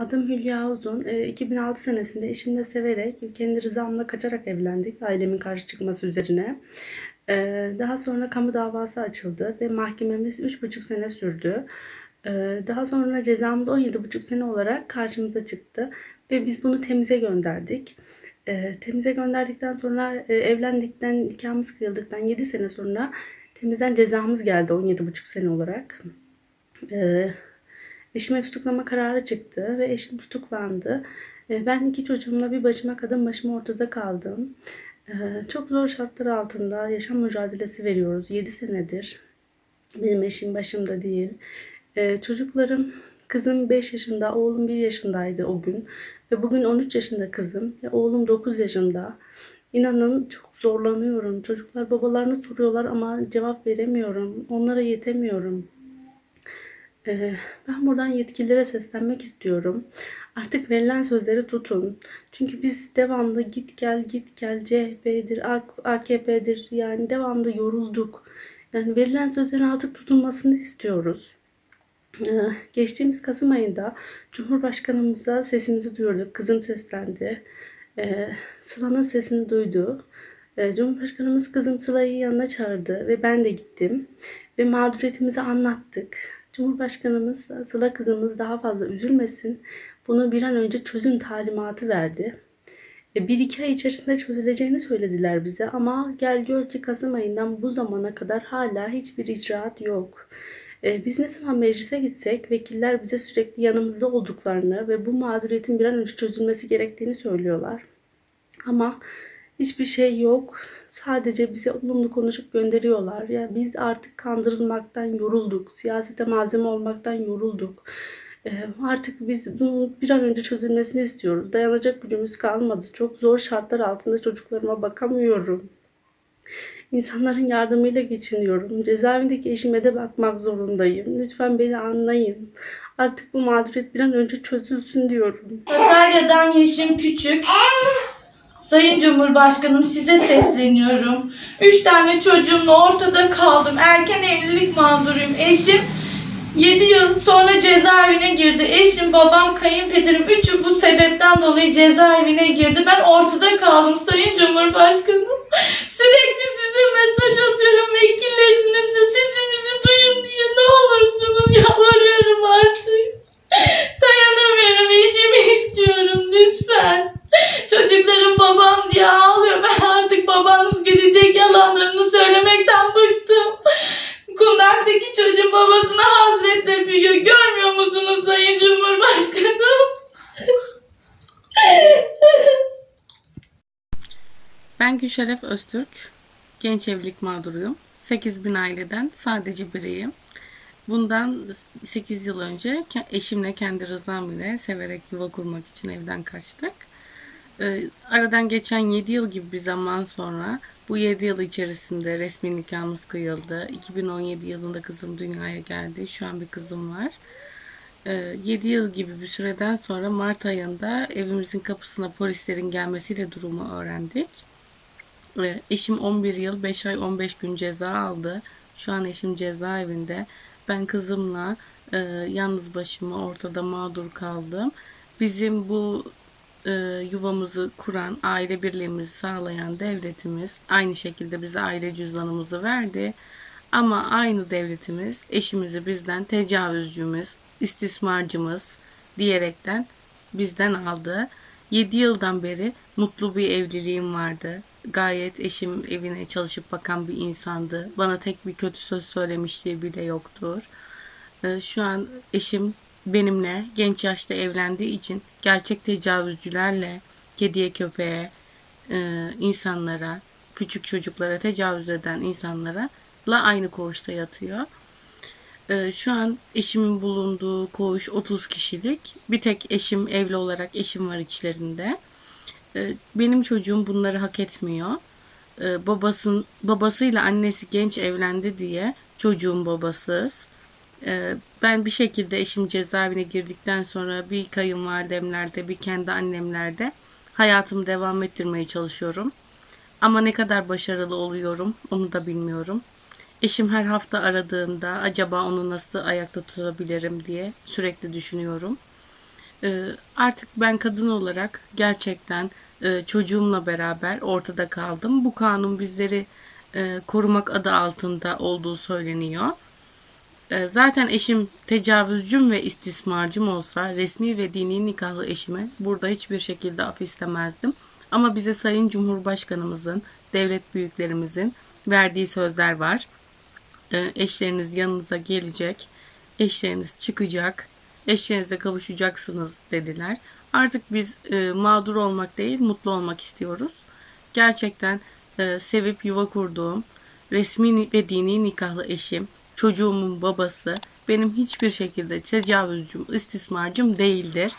Adım Hülya Uzun. 2006 senesinde eşimle severek, kendi rızamla kaçarak evlendik ailemin karşı çıkması üzerine. Daha sonra kamu davası açıldı ve mahkememiz 3,5 sene sürdü. Daha sonra cezamız 17,5 sene olarak karşımıza çıktı ve biz bunu temize gönderdik. Temize gönderdikten sonra evlendikten, nikahımız kıyıldıktan 7 sene sonra temizden cezamız geldi 17,5 sene olarak. Eşime tutuklama kararı çıktı ve eşim tutuklandı. Ben iki çocuğumla bir başıma kadın başıma ortada kaldım. Çok zor şartlar altında yaşam mücadelesi veriyoruz 7 senedir. Benim eşim başımda değil. Çocuklarım, kızım 5 yaşında, oğlum 1 yaşındaydı o gün. Ve bugün 13 yaşında kızım ve oğlum 9 yaşında. İnanın çok zorlanıyorum. Çocuklar babalarını soruyorlar ama cevap veremiyorum. Onlara yetemiyorum. Ben buradan yetkililere seslenmek istiyorum. Artık verilen sözleri tutun. Çünkü biz devamlı git gel git gel CHP'dir, AKP'dir yani devamlı yorulduk. Yani verilen sözlerin artık tutulmasını istiyoruz. Geçtiğimiz Kasım ayında Cumhurbaşkanımıza sesimizi duyurduk. Kızım seslendi. Sıla'nın sesini duydu. Cumhurbaşkanımız kızım Sıla'yı yanına çağırdı ve ben de gittim. Ve mağduriyetimizi anlattık. Cumhurbaşkanımız Sıla kızımız daha fazla üzülmesin. Bunu bir an önce çözün talimatı verdi. 1-2 ay içerisinde çözüleceğini söylediler bize ama gel gör ki Kasım ayından bu zamana kadar hala hiçbir icraat yok. Biz ne zaman meclise gitsek vekiller bize sürekli yanımızda olduklarını ve bu mağduriyetin bir an önce çözülmesi gerektiğini söylüyorlar. Ama hiçbir şey yok. Sadece bize olumlu konuşup gönderiyorlar. Yani biz artık kandırılmaktan yorulduk. Siyasete malzeme olmaktan yorulduk. Artık biz bunun bir an önce çözülmesini istiyoruz. Dayanacak gücümüz kalmadı. Çok zor şartlar altında çocuklarıma bakamıyorum. İnsanların yardımıyla geçiniyorum. Cezaevindeki eşime de bakmak zorundayım. Lütfen beni anlayın. Artık bu mağduriyet bir an önce çözülsün diyorum. Sakarya'dan Yeşim Küçük. Sayın Cumhurbaşkanım, size sesleniyorum. 3 tane çocuğumla ortada kaldım. Erken evlilik mağduruyum. Eşim 7 yıl sonra cezaevine girdi. Eşim, babam, kayınpederim üçü bu sebepten dolayı cezaevine girdi. Ben ortada kaldım Sayın Cumhurbaşkanım. Sürekli size mesaj atıyorum vekillerinize, sesimizi duyun diye. Ne olursunuz yalvarıyorum artık. Dayanamıyorum, eşimi istiyorum lütfen. Çocuklarım babam diye ağlıyor. Ben artık babanız gelecek yalanlarını söylemekten bıktım. Kundaktaki çocuğun babasına hasretle büyüyor. Görmüyor musunuz Sayın Cumhurbaşkanım? Ben Gülşeref Öztürk, genç evlilik mağduruyum. 8.000 aileden sadece biriyim. Bundan 8 yıl önce eşimle kendi rızam ile severek yuva kurmak için evden kaçtık. Aradan geçen 7 yıl gibi bir zaman sonra bu 7 yıl içerisinde resmi nikahımız kıyıldı. 2017 yılında kızım dünyaya geldi. Şu an bir kızım var. 7 yıl gibi bir süreden sonra Mart ayında evimizin kapısına polislerin gelmesiyle durumu öğrendik. Eşim 11 yıl 5 ay 15 gün ceza aldı. Şu an eşim cezaevinde. Ben kızımla yalnız başıma ortada mağdur kaldım. Bizim bu yuvamızı kuran, aile birliğimizi sağlayan devletimiz aynı şekilde bize aile cüzdanımızı verdi. Ama aynı devletimiz eşimizi bizden tecavüzcümüz, istismarcımız diyerekten bizden aldı. 7 yıldan beri mutlu bir evliliğim vardı. Gayet eşim evine çalışıp bakan bir insandı. Bana tek bir kötü söz söylemişliği bile yoktur. Şu an eşim benimle genç yaşta evlendiği için gerçek tecavüzcülerle, kediye, köpeğe, insanlara, küçük çocuklara tecavüz eden insanlara aynı koğuşta yatıyor. Şu an eşimin bulunduğu koğuş 30 kişilik. Bir tek eşim, evli olarak eşim var içlerinde. Benim çocuğum bunları hak etmiyor. Babasıyla annesi genç evlendi diye çocuğum babasız. Ben bir şekilde eşim cezaevine girdikten sonra bir kayınvalidemlerde, bir kendi annemlerde hayatımı devam ettirmeye çalışıyorum. Ama ne kadar başarılı oluyorum onu da bilmiyorum. Eşim her hafta aradığında acaba onu nasıl ayakta tutabilirim diye sürekli düşünüyorum. Artık ben kadın olarak gerçekten çocuğumla beraber ortada kaldım. Bu kanun bizleri korumak adı altında olduğu söyleniyor. Zaten eşim tecavüzcüm ve istismarcım olsa resmi ve dini nikahlı eşime burada hiçbir şekilde af istemezdim. Ama bize Sayın Cumhurbaşkanımızın, devlet büyüklerimizin verdiği sözler var. Eşleriniz yanınıza gelecek, eşleriniz çıkacak, eşlerinize kavuşacaksınız dediler. Artık biz mağdur olmak değil, mutlu olmak istiyoruz. Gerçekten sevip yuva kurduğum, resmi ve dini nikahlı eşim, çocuğumun babası benim hiçbir şekilde tecavüzcüm, istismarcım değildir.